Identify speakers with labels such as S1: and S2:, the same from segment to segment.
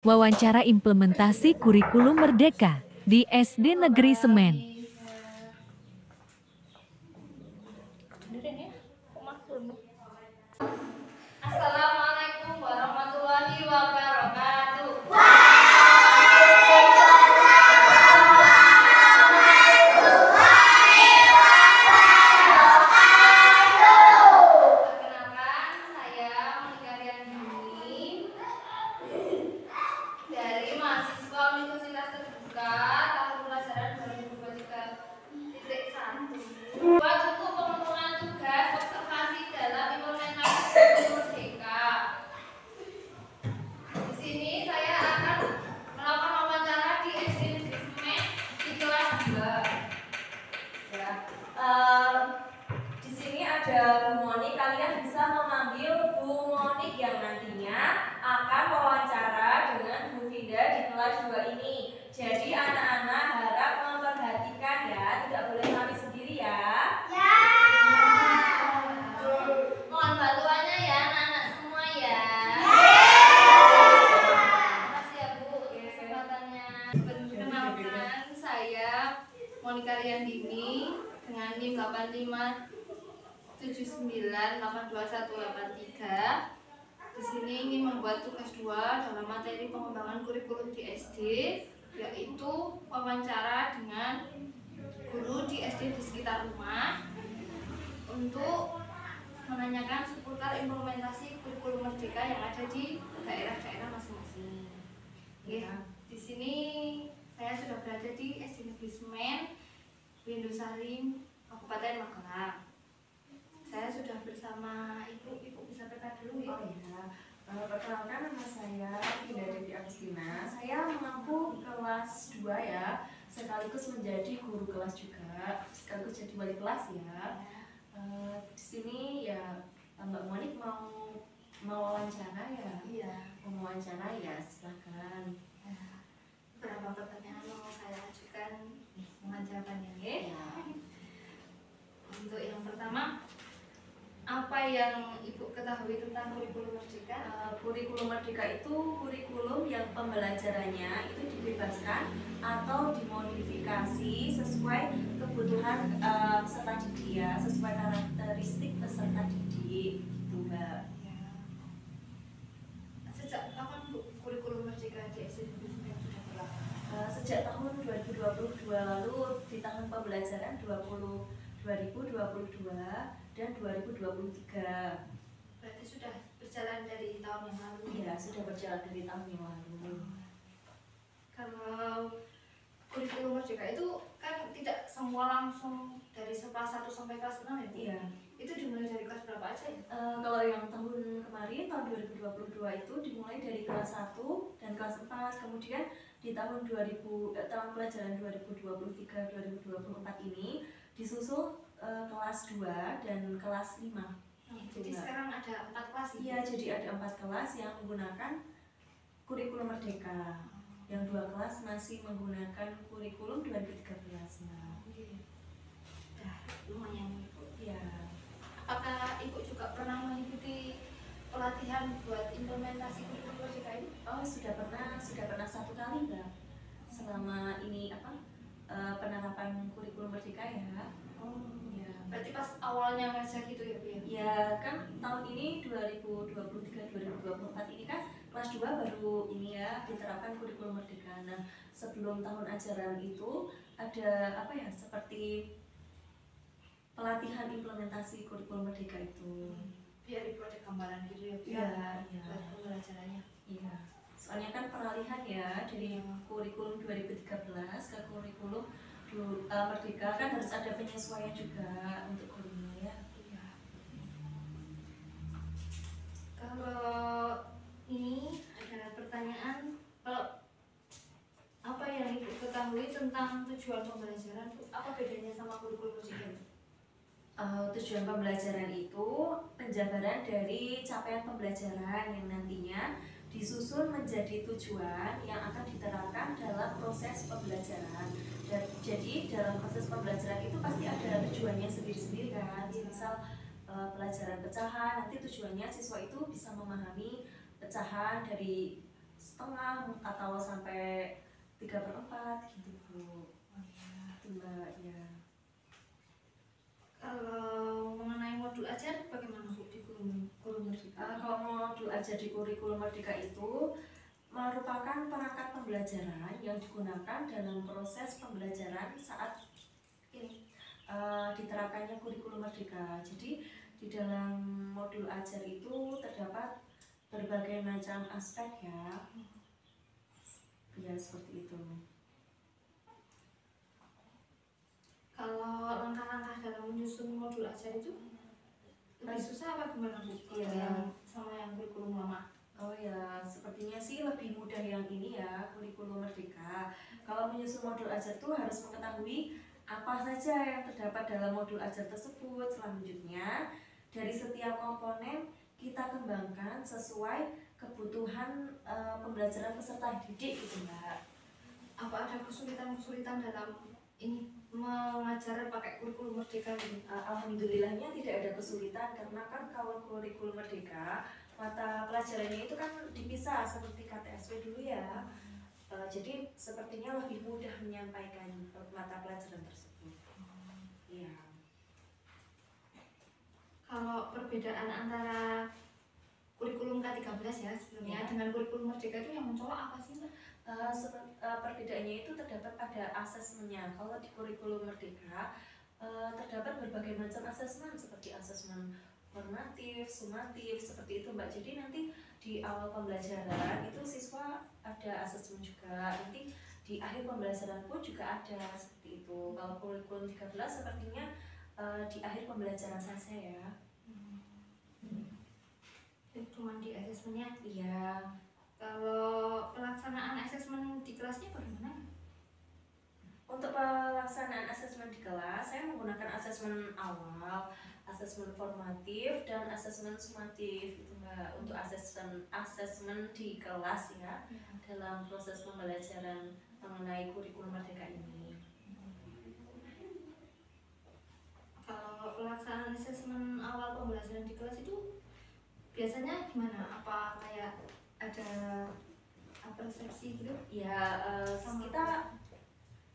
S1: Wawancara implementasi kurikulum Merdeka di SD Negeri Semen.
S2: Assalamualaikum warahmatullahi wabarakatuh. Perkenalkan, saya Monika Riandini dari mahasiswa Universitas Terbuka tahun pelajaran 2023.1. Buat untuk pemenuhan tugas observasi dalam implementasi kurikulum Merdeka. Di sini saya akan melakukan wawancara di SD Negeri Semen di kelas 2.
S3: Ya, di sini ada Bu Monik. Kalian bisa memanggil Bu Monik yang nantinya akan wawancara dengan Bu Finda di kelas 2 ini. Jadi anak-anak harap memperhatikan ya, tidak boleh mami sendiri ya.
S2: Mohon bantuannya ya anak-anak semua ya. Terima kasih ya Bu untuk kesempatannya. Perkenalkan, saya Monika Riandini dengan NIM 8579821183. Di sini ingin membuat tugas 2 dalam materi pengembangan kurikulum di SD, yaitu wawancara dengan guru di SD di sekitar rumah untuk menanyakan seputar implementasi kurikulum Merdeka yang ada di daerah-daerah masing-masing. Di sini saya sudah berada di SD Negeri Semen, Windusari, Kabupaten Magelang. Saya sudah bersama ibu bisa berkata dulu ya.
S3: Oh iya, perkenalkan nama saya Finda Devi Agustina. Saya mengaku kelas 2 ya, sekaligus menjadi guru kelas juga, sekaligus jadi wali kelas ya. Di sini ya Mbak Monik mau wawancara ya.
S2: Iya.
S3: Mau wawancara ya, silakan.
S2: Beberapa pertanyaan mau saya ajukan, mohon jawabannya ya. Untuk yang pertama, apa yang Ibu ketahui tentang kurikulum Merdeka?
S3: Kurikulum Merdeka itu kurikulum yang pembelajarannya itu dibebaskan atau dimodifikasi sesuai kebutuhan peserta didik ya, sesuai karakteristik peserta didik gitu Mbak.
S2: Sejak kapan Bu kurikulum Merdeka di SD Negeri Semen sudah berlaku?
S3: Sejak tahun 2022 lalu di tahun pembelajaran 2022 dan 2023.
S2: Berarti sudah berjalan dari tahun yang lalu.
S3: Iya, sudah berjalan dari tahun yang lalu.
S2: Kalau kurikulum Merdeka itu kan tidak semua langsung dari kelas 1 sampai kelas 6 ya Bu?
S3: Iya.
S2: Itu dimulai dari kelas berapa aja ya?
S3: Kalau yang tahun kemarin, tahun 2022 itu dimulai dari kelas 1 dan kelas 4. Kemudian di tahun tahun pelajaran 2023-2024 ini disusul kelas 2 dan kelas 5.
S2: Jadi sekarang ada 4 kelas ya?
S3: Iya, jadi ada 4 kelas yang menggunakan kurikulum Merdeka. Yang 2 kelas masih menggunakan kurikulum 2013.
S2: Lumayan.
S3: Ya.
S2: Apakah Ibu juga pernah mengikuti pelatihan buat implementasi kurikulum Merdeka ini?
S3: Oh, sudah pernah 1 kali Mbak. Selama ini penerapan kurikulum Merdeka ya. Ya.
S2: Berarti pas awalnya ngajak gitu ya Bu ya?
S3: Ya kan tahun ini 2023-2024 ini kan kelas 2 baru ini ya diterapkan kurikulum Merdeka. Nah, sebelum tahun ajaran itu ada apa ya, seperti pelatihan implementasi kurikulum Merdeka itu.
S2: Biar Ibu ada gambaran gitu ya Bu?
S3: Iya.
S2: Buat pembelajarannya.
S3: Iya. Soalnya kan peralihan ya dari kurikulum 2013 ke kurikulum Merdeka kan harus ada penyesuaian juga untuk gurunya ya.
S2: Iya. Kalau ini ada pertanyaan, kalau apa yang Ibu ketahui tentang tujuan pembelajaran Bu? Apa bedanya sama kurikulum Merdeka?
S3: Tujuan pembelajaran itu penjabaran dari capaian pembelajaran yang nantinya disusun menjadi tujuan yang akan diterapkan dalam proses pembelajaran. Dan jadi dalam proses pembelajaran itu pasti ada tujuannya sendiri-sendiri kan. Misal pelajaran pecahan, nanti tujuannya siswa itu bisa memahami pecahan dari setengah atau sampai 3/4 gitu Bu.
S2: Oh iya.
S3: Itu Mbak ya.
S2: Kalau mengenai modul ajar bagaimana Bu di kurikulum Merdeka?
S3: Kalau modul ajar di kurikulum Merdeka itu merupakan perangkat pembelajaran yang digunakan dalam proses pembelajaran saat ini diterapkannya kurikulum Merdeka. Jadi di dalam modul ajar itu terdapat berbagai macam aspek ya. Ya seperti itu.
S2: Kalau langkah-langkah dalam menyusun modul ajar itu lebih susah apa gimana Bu?
S3: Iya.
S2: Yang sama yang kurikulum lama?
S3: Oh ya, sepertinya sih lebih mudah yang ini ya, kurikulum Merdeka. Kalau menyusun modul ajar tuh harus mengetahui apa saja yang terdapat dalam modul ajar tersebut. Selanjutnya, dari setiap komponen kita kembangkan sesuai kebutuhan pembelajaran peserta didik gitu Mbak.
S2: Apa ada kesulitan-kesulitan dalam ini mengajar pakai kurikulum Merdeka gitu?
S3: Alhamdulillahnya tidak ada kesulitan karena kan kalau kurikulum Merdeka mata pelajarannya itu kan dipisah seperti KTSW dulu ya. Jadi sepertinya lebih mudah menyampaikan mata pelajaran tersebut. Iya.
S2: Kalau perbedaan antara kurikulum K13 ya sebelumnya dengan kurikulum Merdeka itu yang mencolok apa sih Mbak?
S3: Perbedaannya itu terdapat pada asesmennya. Kalau di kurikulum Merdeka terdapat berbagai macam asesmen seperti asesmen formatif, sumatif, seperti itu Mbak. Jadi nanti di awal pembelajaran itu siswa ada asesmen juga. Nanti di akhir pembelajaran pun juga ada seperti itu. Kalau kurikulum 13 sepertinya di akhir pembelajaran saja ya.
S2: Itu cuma di asesmennya.
S3: Iya.
S2: Kalau pelaksanaan asesmen di kelasnya bagaimana?
S3: Untuk pelaksanaan asesmen di kelas, saya menggunakan asesmen awal, asesmen formatif, dan asesmen sumatif itu Mbak. Untuk asesmen di kelas ya, dalam proses pembelajaran mengenai kurikulum Merdeka ini.
S2: Kalau pelaksanaan asesmen awal pembelajaran di kelas itu biasanya gimana? Apa kayak ada persepsi gitu?
S3: Ya, kita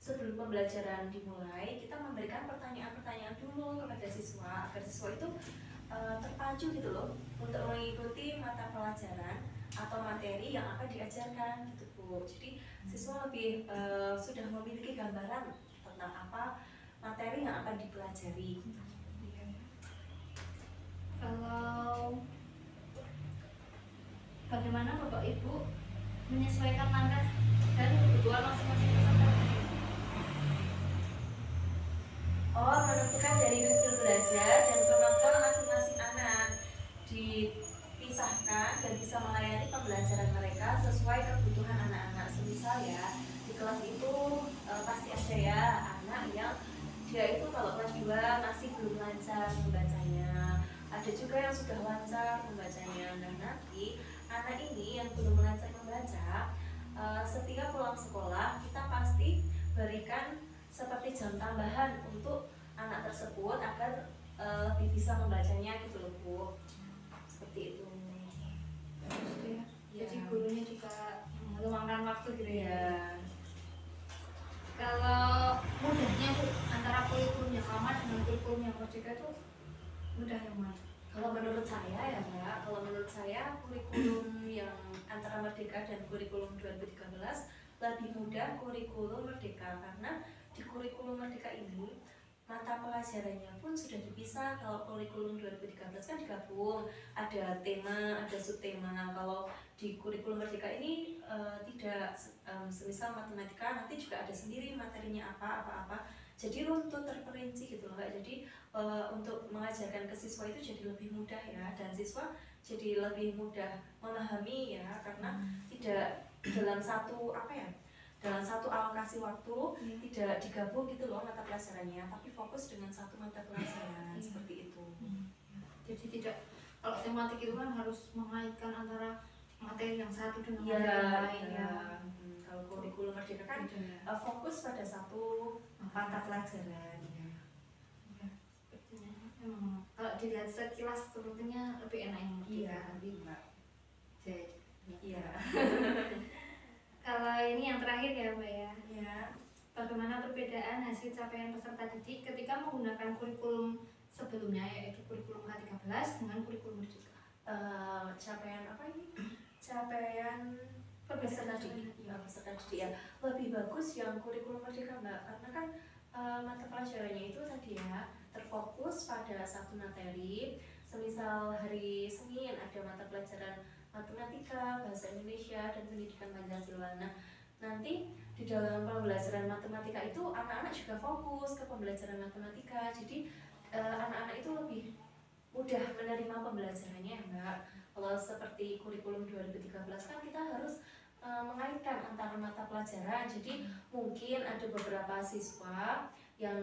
S3: sebelum pembelajaran dimulai, kita memberikan pertanyaan-pertanyaan dulu kepada siswa agar siswa itu terpacu gitu loh untuk mengikuti mata pelajaran atau materi yang akan diajarkan gitu Bu. Jadi siswa lebih sudah memiliki gambaran tentang apa materi yang akan dipelajari.
S2: Kalau bagaimana Bapak Ibu menyesuaikan langkah dan kebutuhan masing-masing peserta?
S3: Menentukan dari hasil belajar dan kemampuan masing-masing anak, dipisahkan dan bisa melayani pembelajaran mereka sesuai kebutuhan anak-anak. Semisal ya, di kelas itu pasti ada ya anak yang dia itu kalau kelas 2 masih belum lancar membacanya. Ada juga yang sudah lancar membacanya. Dan nanti anak ini yang belum lancar membaca, setiap pulang sekolah kita pasti berikan seperti jam tambahan untuk anak tersebut agar lebih bisa membacanya gitu loh Bu. Seperti itu.
S2: Ya.
S3: Ya.
S2: Jadi gurunya juga meluangkan waktu gitu ya.
S3: Ya.
S2: Kalau mudahnya Bu antara kurikulum yang lama dengan kurikulum yang Merdeka itu mudah yang mana?
S3: Kalau menurut saya ya Mbak, kalau menurut saya kurikulum yang antara Merdeka dan kurikulum 2013 lebih mudah kurikulum Merdeka karena di kurikulum Merdeka ini mata pelajarannya pun sudah dipisah. Kalau kurikulum 2013 kan digabung, ada tema, ada subtema. Kalau di kurikulum Merdeka ini tidak, semisal matematika nanti juga ada sendiri materinya apa. Jadi runtut terperinci gitu loh Kak. Jadi untuk mengajarkan ke siswa itu jadi lebih mudah ya, dan siswa jadi lebih mudah memahami ya, karena tidak dalam satu dalam satu alokasi waktu tidak digabung gitu loh mata pelajarannya, tapi fokus dengan satu mata pelajaran seperti itu.
S2: Jadi tidak, kalau tematik itu kan harus mengaitkan antara materi yang satu dengan
S3: Ya,
S2: materi yang lain ya.
S3: Kalau kurikulum Merdeka kan fokus pada satu mata pelajaran ya.
S2: Sepertinya emang kalau dilihat sekilas sepertinya lebih enak yang Merdeka.
S3: Iya, Mbak.
S2: Jadi
S3: Iya.
S2: terakhir ya Mbak ya.
S3: Ya.
S2: Bagaimana perbedaan hasil capaian peserta didik ketika menggunakan kurikulum sebelumnya, yaitu kurikulum K13 dengan kurikulum Merdeka?
S3: Capaian apa ini? Capaian
S2: Perbedaan
S3: peserta didik. Ya, peserta didik ya. Lebih bagus yang kurikulum Merdeka Mbak, karena kan mata pelajarannya itu tadi ya terfokus pada satu materi. Semisal hari Senin ada mata pelajaran matematika, bahasa Indonesia, dan pendidikan Pancasila. Nah, nanti di dalam pembelajaran matematika itu anak-anak juga fokus ke pembelajaran matematika. Jadi anak-anak itu lebih mudah menerima pembelajarannya ya Mbak. Kalau seperti kurikulum 2013 kan kita harus mengaitkan antara mata pelajaran. Jadi mungkin ada beberapa siswa yang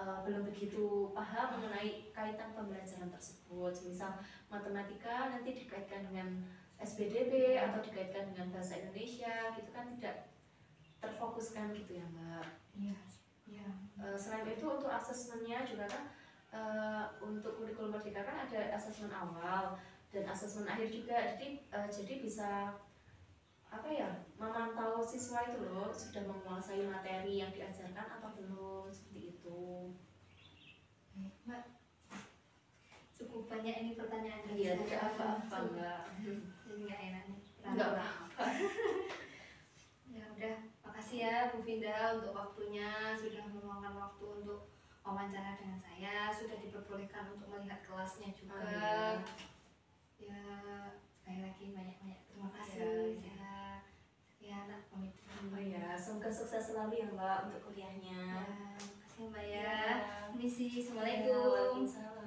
S3: belum begitu paham mengenai kaitan pembelajaran tersebut. Misal matematika nanti dikaitkan dengan SPDB atau dikaitkan dengan bahasa Indonesia, gitu kan tidak terfokuskan gitu ya Mbak.
S2: Iya. Iya.
S3: Selain itu untuk asesmennya juga kan untuk kurikulum Merdeka kan ada asesmen awal dan asesmen akhir juga. Jadi bisa apa ya, memantau siswa itu loh sudah menguasai materi yang diajarkan atau belum, seperti itu.
S2: Mbak, cukup banyak ini pertanyaan dari
S3: Iya,
S2: saya.
S3: tidak apa-apa Mbak.
S2: Jadi nggak enak nih.
S3: Enggak apa-apa.
S2: Ya udah, makasih ya Bu Vinda untuk waktunya, sudah meluangkan waktu untuk wawancara dengan saya, sudah diperbolehkan untuk melihat kelasnya juga.
S3: Oh, iya.
S2: Ya, sekali lagi banyak-banyak terima kasih. Ya, nak pamit dulu.
S3: Oh ya, semoga sukses selalu ya Mbak untuk kuliahnya.
S2: Ya, makasih Mbak ya.
S3: Ya.
S2: Misi,
S3: Ya,
S2: Assalamualaikum.
S3: Waalaikumsalam.